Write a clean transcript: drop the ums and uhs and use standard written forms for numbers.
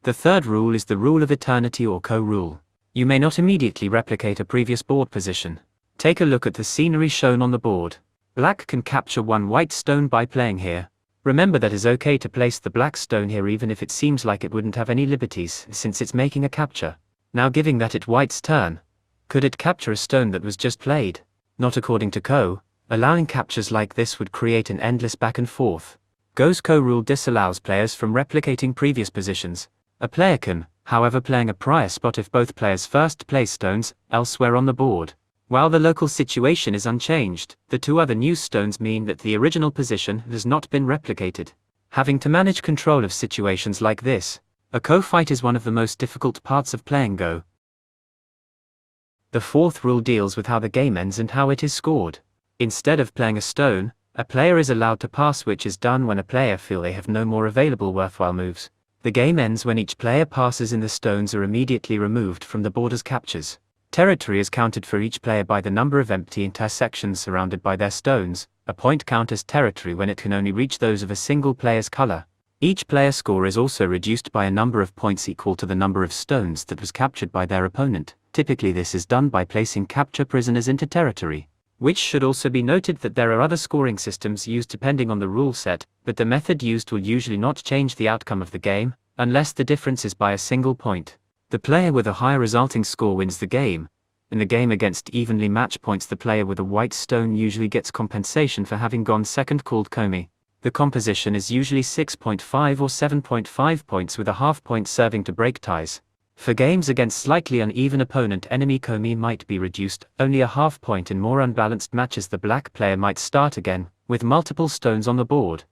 The third rule is the rule of eternity or co-rule. You may not immediately replicate a previous board position. Take a look at the scenery shown on the board. Black can capture one white stone by playing here. Remember that it's okay to place the black stone here even if it seems like it wouldn't have any liberties since it's making a capture. Now giving that it's white's turn, could it capture a stone that was just played? Not according to Ko. Allowing captures like this would create an endless back and forth. Go's co-rule disallows players from replicating previous positions. A player can, however, playing a prior spot if both players first place stones elsewhere on the board. While the local situation is unchanged, the two other new stones mean that the original position has not been replicated. Having to manage control of situations like this, a co-fight is one of the most difficult parts of playing Go. The fourth rule deals with how the game ends and how it is scored. Instead of playing a stone, a player is allowed to pass, which is done when a player feels they have no more available worthwhile moves. The game ends when each player passes and the stones are immediately removed from the board as captures. Territory is counted for each player by the number of empty intersections surrounded by their stones. A point counts as territory when it can only reach those of a single player's color. Each player's score is also reduced by a number of points equal to the number of stones that was captured by their opponent. Typically this is done by placing capture prisoners into territory. Which should also be noted that there are other scoring systems used depending on the rule set, but the method used will usually not change the outcome of the game, unless the difference is by a single point. The player with a higher resulting score wins the game. In the game against evenly matched points, the player with a white stone usually gets compensation for having gone second, called komi. The composition is usually 6.5 or 7.5 points with a half point serving to break ties. For games against slightly uneven opponent, enemy komi might be reduced only a half point. In more unbalanced matches, the black player might start again, with multiple stones on the board.